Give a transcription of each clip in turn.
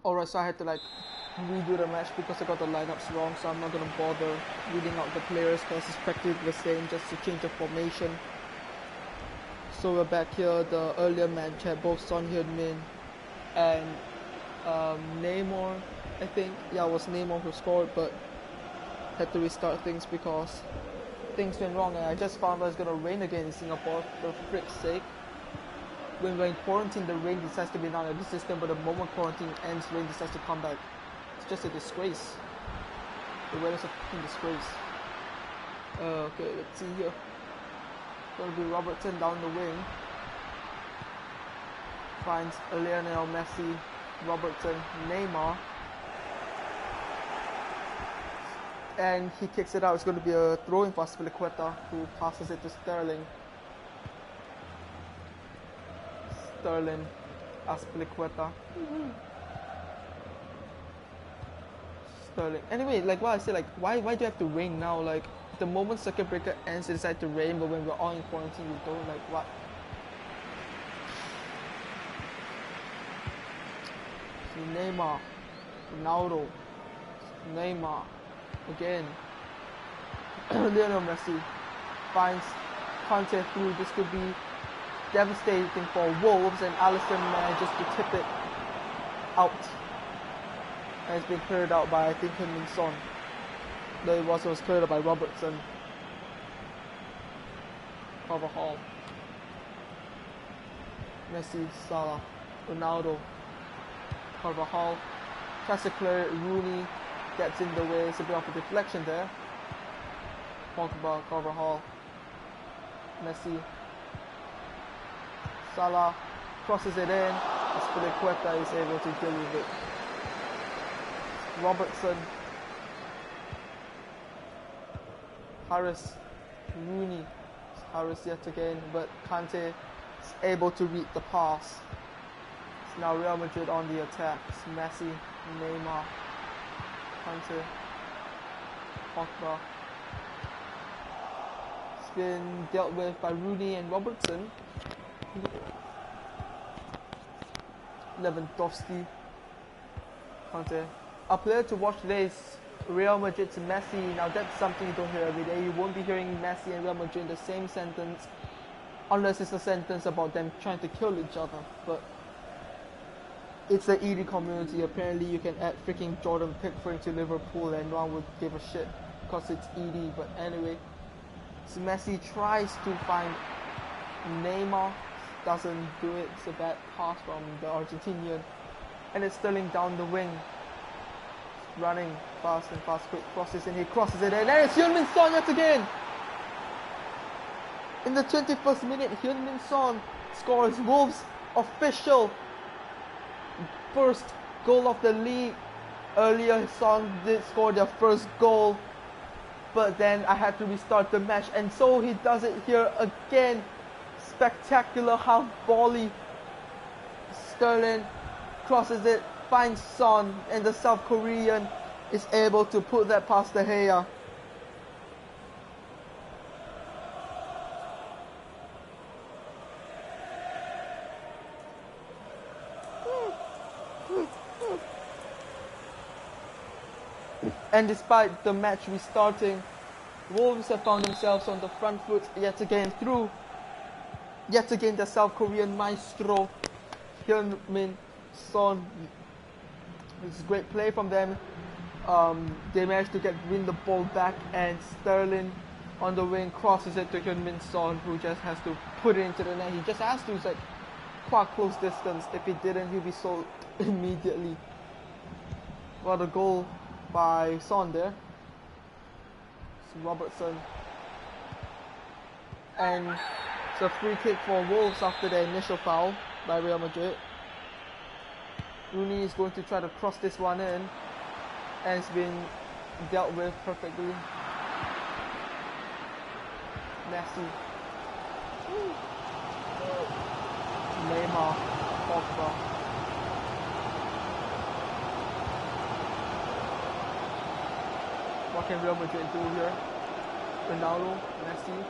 Alright, so I had to like redo the match because I got the lineups wrong, so I'm not gonna bother reading out the players because it's practically the same, just to change the formation. So we're back here. The earlier match had both Son Heung-min and Neymar, I think. Yeah, it was Neymar who scored, but had to restart things because things went wrong, and I just found out it's gonna rain again in Singapore, for frick's sake. When we're in quarantine, the rain decides to be not a system, but the moment quarantine ends, rain decides to come back. It's just a disgrace. The weather's a fucking disgrace. Okay, let's see here. Gonna be Robertson down the wing. Finds Lionel Messi, Robertson, Neymar. And he kicks it out. It's going to be a throw-in for Azpilicueta, who passes it to Sterling. Sterling, Azpilicueta. Sterling. Anyway, like what I said, like why do you have to rain now? Like the moment circuit breaker ends, it decides to rain, but when we're all in quarantine, we don't. Like what? Neymar, Ronaldo, Neymar, again. Lionel Messi finds Conte through. This could be devastating for Wolves, and Alisson manages to tip it out. And it's been cleared out by, I think, Heung-min Son. No, it was cleared out by Robertson. Carvajal, Messi, Salah, Ronaldo, Carvajal, tries to clear it. Rooney gets in the way. It's a bit of a deflection there. Pogba, Carvajal, Messi, Salah crosses it in. Azpilicueta is able to deal with it. Robertson, Harris, Rooney, Harris yet again, but Kante is able to read the pass. It's now Real Madrid on the attack. It's Messi, Neymar, Kante, Pogba. It's been dealt with by Rooney and Robertson. Lewandowski, Kante. A player to watch today is Real Madrid's Messi. Now that's something you don't hear every day. You won't be hearing Messi and Real Madrid in the same sentence unless it's a sentence about them trying to kill each other. But it's the ED community. Apparently you can add freaking Jordan Pickford to Liverpool and no one would give a shit because it's ED. But anyway, so Messi tries to find Neymar, doesn't do it. It's a bad pass from the Argentinian, and it's Sterling down the wing, running fast, quick crosses, and he crosses it in, and it's Heung-min Son yet again. In the 21st minute, Heung-min Son scores Wolves' official first goal of the league. Earlier, Son did score their first goal, but then I had to restart the match, and so he does it here again. Spectacular half volley. Sterling crosses it, finds Son, and the South Korean is able to put that past De Gea. And despite the match restarting, Wolves have found themselves on the front foot yet again through yet again the South Korean maestro Heung-min Son. It's a great play from them. They managed to win the ball back, and Sterling on the wing crosses it to Heung-min Son, who just has to put it into the net. He just has to. It's like quite close distance. If he didn't, he'll be sold immediately. What a goal by Son there. It's Robertson. And it's a free kick for Wolves after the initial foul by Real Madrid. Rooney is going to try to cross this one in, and it's been dealt with perfectly. Messi, Neymar, Pogba. What can Real Madrid do here? Ronaldo, Messi,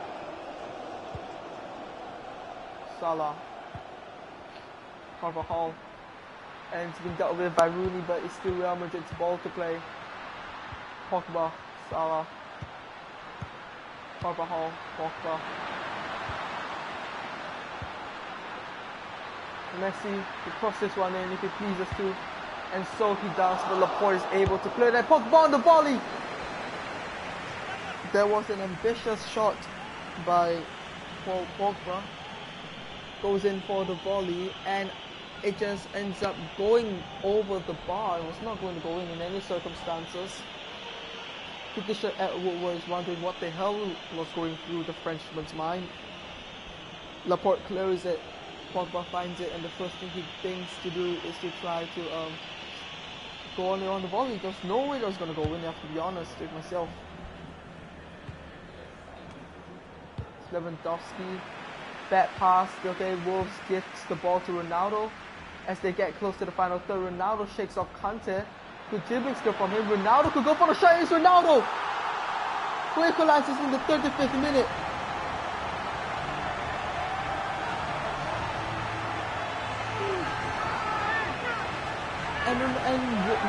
Salah, Carvajal, and it's been dealt with by Rooney, but it's still Real Madrid's ball to play. Pogba, Salah, Carvajal, Pogba, Messi to cross this one in if he pleases to, and so he does, but Laporte is able to play that. Pogba on the volley! There was an ambitious shot by Paul Pogba, goes in for the volley, and it just ends up going over the bar. It was not going to go in any circumstances. Patricia Edward was wondering what the hell was going through the Frenchman's mind. Laporte clears it, Pogba finds it, and the first thing he thinks to do is to try to go on the volley. There's no way that was going to go in, I have to be honest with myself. Lewandowski, bad pass, okay, Wolves gets the ball to Ronaldo. As they get close to the final third, Ronaldo shakes off Kante. Good dribbling skill from him. Ronaldo could go for the shot. It's Ronaldo who equalizes in the 35th minute. And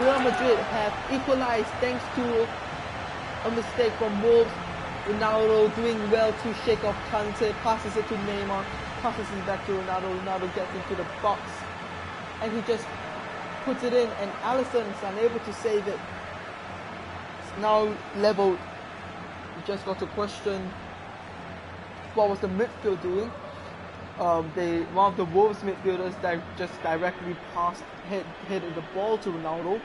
Real Madrid have equalized thanks to a mistake from Wolves. Ronaldo doing well to shake off Kante, passes it to Neymar, passes it back to Ronaldo. Ronaldo gets into the box, and he just puts it in, and Alisson is unable to save it. It's now leveled. You just got to question what was the midfield doing. One of the Wolves midfielders that just directly headed the ball to Ronaldo,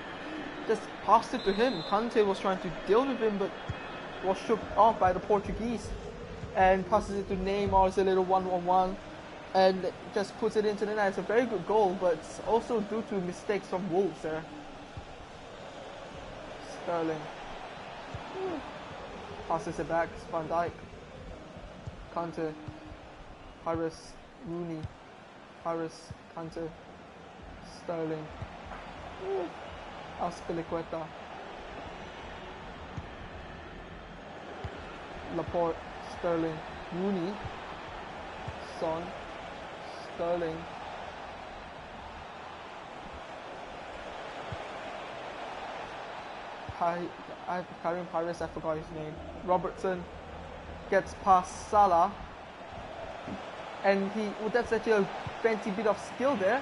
just passed it to him. Kante was trying to deal with him, but was shook off by the Portuguese, and passes it to Neymar. It's a little 1-on-1, and just puts it into the net. It's a very good goal, but it's also due to mistakes from Wolves there. Sterling passes it back. Van Dijk, Kante, Harris, Rooney, Harris, Kante, Sterling, Azpilicueta, Laporte, Sterling, Rooney, Son, Sterling, Karim Paris, I forgot his name. Robertson gets past Salah, and that's actually a fancy bit of skill there.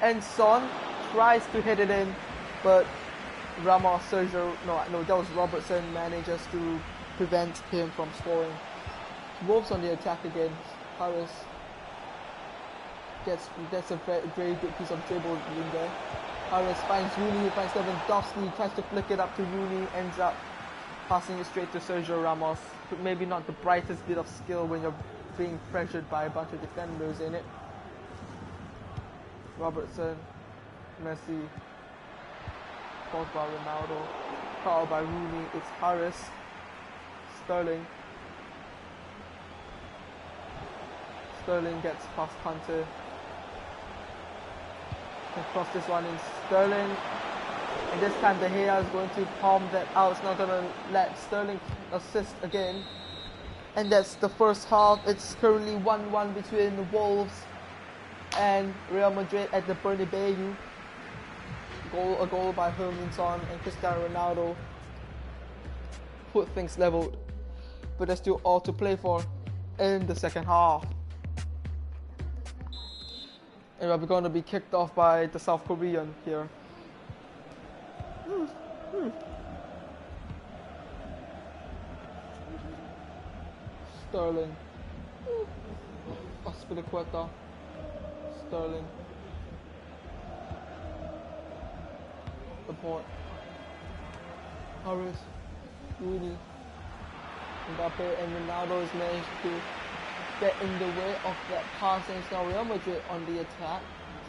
And Son tries to hit it in, but that was Robertson manages to prevent him from scoring. Wolves on the attack again. Paris gets a very good piece of dribble in there. Paris finds Rooney, finds Lewandowski, tries to flick it up to Rooney, ends up passing it straight to Sergio Ramos. But maybe not the brightest bit of skill when you're being pressured by a bunch of defenders in it. Robertson, Messi, Pogba, Ronaldo, caught by Rooney. It's Harris, Sterling. Sterling gets past Kante. Can cross this one in. Sterling. And this time De Gea is going to palm that out. It's not going to let Sterling assist again. And that's the first half. It's currently 1-1 between the Wolves and Real Madrid at the Bernabeu. A goal by Son and Cristiano Ronaldo put things leveled, but there's still all to play for in the second half. And we're going to be kicked off by the South Korean here. Sterling, Azpilicueta, Sterling, Laporte, Harris, Rooney, Mbappe, and Ronaldo has managed to get in the way of that pass, and it's now Real Madrid on the attack.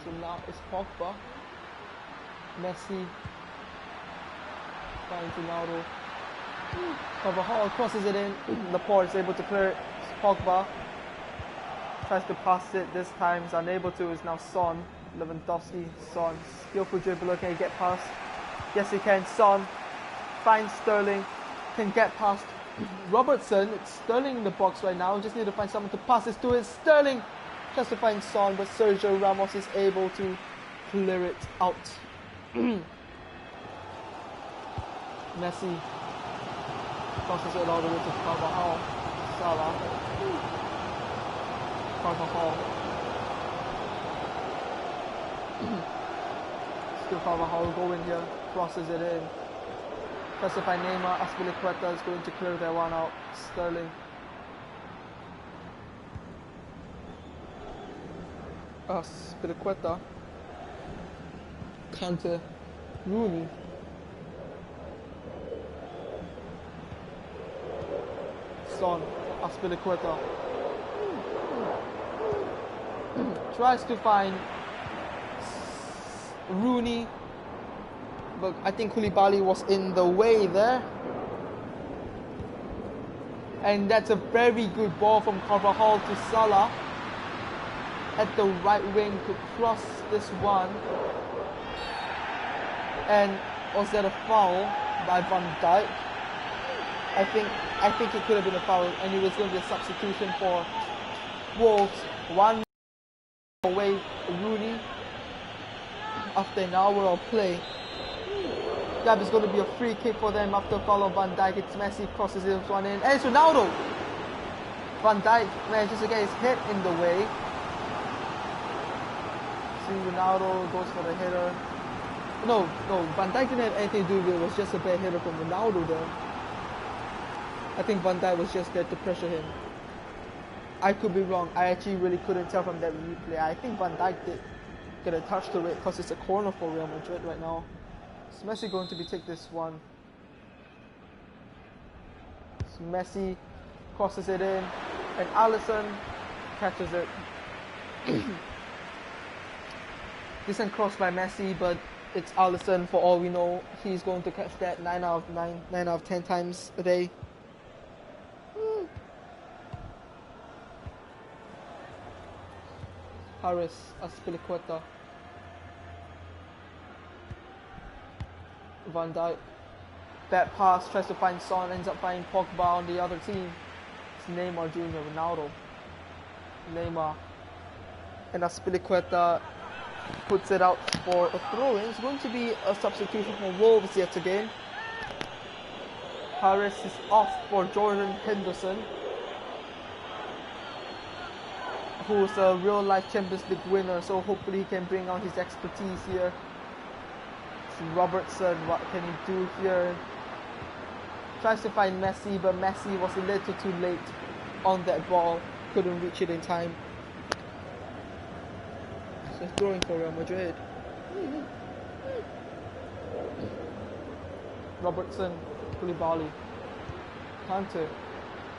So now it's Pogba, Messi, finds Ronaldo, Carvajal crosses it in, Laporte is able to clear it. Pogba tries to pass it, this time is unable to. It's now Son, Lewandowski, Son, skillful dribbler, can he get past? Yes he can. Son finds Sterling, can get past Robertson. It's Sterling in the box right now, just need to find someone to pass this to. It's Sterling tries to find Son, but Sergio Ramos is able to clear it out. Messi crosses it all the way to Carvajal. Salah. Carvajal. Still Carvajal going here. Crosses it in. Pressed by Neymar. Azpilicueta is going to clear that one out. Sterling. Azpilicueta. Counter. Rooney. Son. Azpilicueta. Tries to find Rooney, but I think Koulibaly was in the way there. And that's a very good ball from Carvajal to Salah at the right wing to cross this one. And was that a foul by Van Dijk? I think it could have been a foul, and it was going to be a substitution for Wolves. One away Rooney after an hour of play. That is going to be a free kick for them after a foul of Van Dijk. It's Messi, crosses this one in, and it's Ronaldo. Van Dijk manages to get his head in the way. See, Ronaldo goes for the header. No, Van Dijk didn't have anything to do with it. It was just a bad header from Ronaldo there. I think Van Dijk was just there to pressure him. I could be wrong. I actually really couldn't tell from that replay. I think Van Dijk did get a touch to it because it's a corner for Real Madrid right now. Is Messi going to take this one? So Messi crosses it in, and Alisson catches it. Decent cross by Messi, but it's Alisson. For all we know, he's going to catch that 9 out of 10 times a day. Harris, Azpilicueta, Van Dijk. That pass, tries to find Son, ends up finding Pogba on the other team. It's Neymar Jr., Ronaldo. Neymar. And Azpilicueta puts it out for a throw-in. It's going to be a substitution for Wolves yet again. Harris is off for Jordan Henderson, who's a real-life Champions League winner, so hopefully he can bring out his expertise here. It's Robertson, what can he do here? Tries to find Messi, but Messi was a little too late on that ball. Couldn't reach it in time. So throwing for Real Madrid. Robertson, Koulibaly, Kante,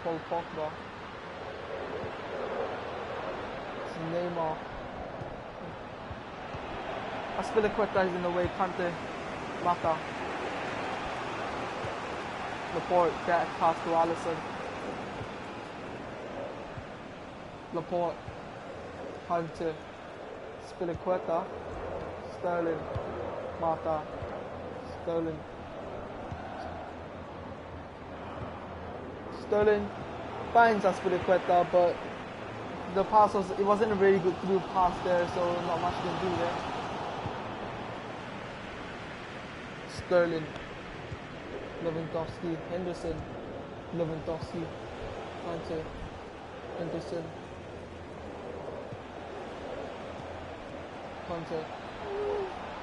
Paul Pogba. Neymar. Azpilicueta is in the way. Kante, Mata. Laporte, back pass to Alisson. Laporte, Kante, Azpilicueta, Sterling, Mata, Sterling. Sterling finds Azpilicueta, but the pass wasn't a really good through pass there, so not much to do there. Sterling, Lewandowski, Henderson, Lewandowski, Kante, Henderson, Kante,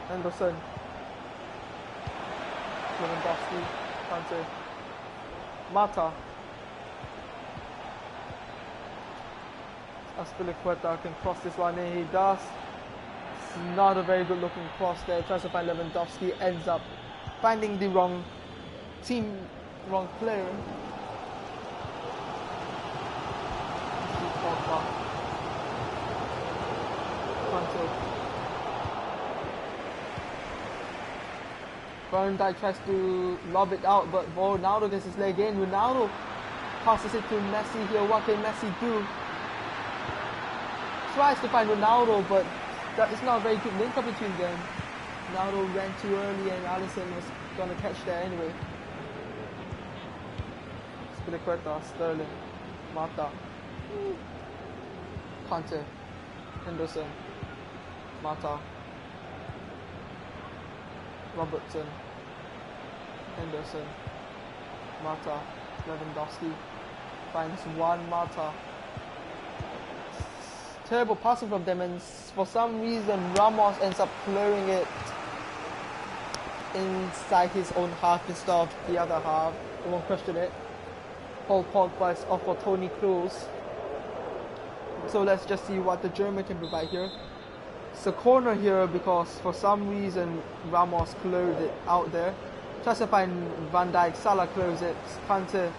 Henderson, Lewandowski, Kante, Mata. Azpilicueta can cross this one in, he does. It's not a very good looking cross there, tries to find Lewandowski, ends up finding the wrong team, wrong player. Van Dijk tries to lob it out, but Ronaldo gets his leg in. Ronaldo passes it to Messi here. What can Messi do? Tries to find Ronaldo, but it's not a very good link up between them. Ronaldo ran too early and Alisson was going to catch that anyway. Azpilicueta, Sterling, Mata, Kante, Henderson, Mata, Robertson, Henderson, Mata, Lewandowski finds one Mata. Terrible passing from them, and for some reason Ramos ends up clearing it inside his own half instead of the other half. I won't question it. Paul Pogba is off for Toni Kroos. So let's just see what the German can provide here. It's a corner here because for some reason Ramos cleared it out there. Tries to find Van Dijk, Salah clears it, Kante,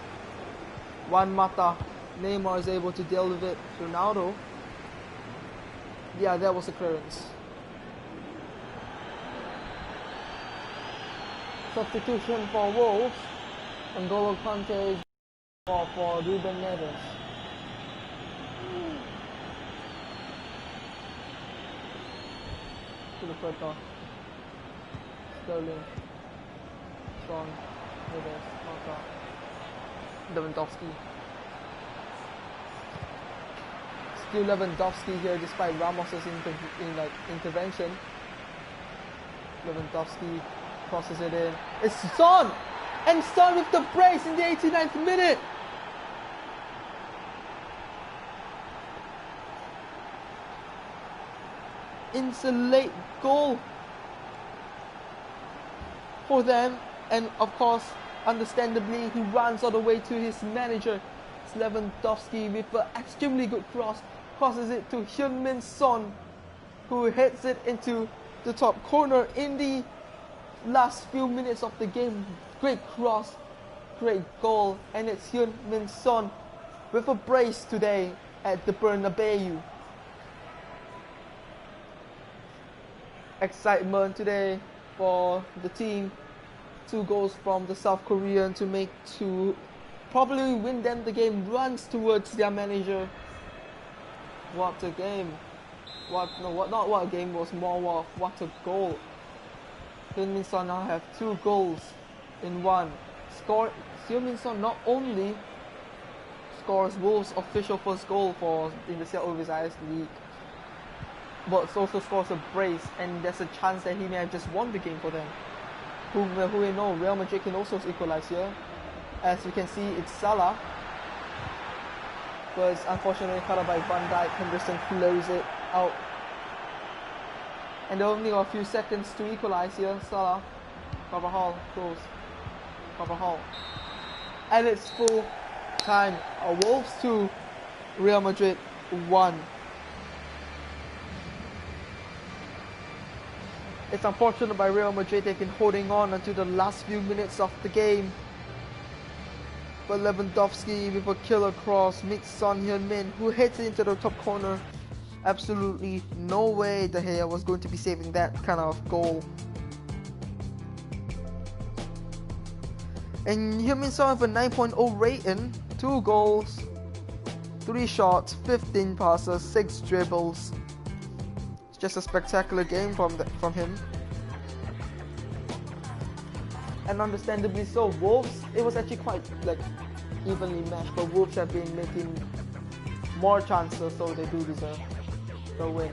Juan Mata, Neymar is able to deal with it, Ronaldo. Yeah, that was a clearance. Substitution for Wolves. N'Golo Kante is for Ruben Neves. To the front door. Sterling. Son. Neves. Mata. Lewandowski. Still Lewandowski here despite Ramos's intervention. Lewandowski crosses it in. It's Son! And Son with the brace in the 89th minute! It's a late goal for them, and of course, understandably, he runs all the way to his manager. It's Lewandowski with an extremely good cross, crosses it to Heung-min Son, who heads it into the top corner in the last few minutes of the game. Great cross, great goal, and it's Heung-min Son with a brace today at the Bernabeu. Excitement today for the team. 2 goals from the South Korean to probably win them the game. Runs towards their manager. What a game! What a game was more. What a goal! Heung-min Son now have 2 goals in one. Heung-min Son not only scores Wolves' official first goal in the Seattle Overseas League, but also scores a brace, and there's a chance that he may have just won the game for them. Who we know, Real Madrid can also equalize here. As you can see, it's Salah, but it's unfortunately caught by Van Dijk. Henderson closes it out, and only a few seconds to equalize here. Salah, Carvajal, close, Carvajal, and it's full time. Wolves 2, Real Madrid 1. It's unfortunate by Real Madrid, they've been holding on until the last few minutes of the game. But Lewandowski with a killer cross meets Son Heung-min, who hits it into the top corner. Absolutely no way De Gea was going to be saving that kind of goal. And Heung-min Son with a 9.0 rating, 2 goals, 3 shots, 15 passes, 6 dribbles. Just a spectacular game from him, and understandably so. Wolves, it was actually quite evenly matched, but Wolves have been making more chances, so they do deserve the win.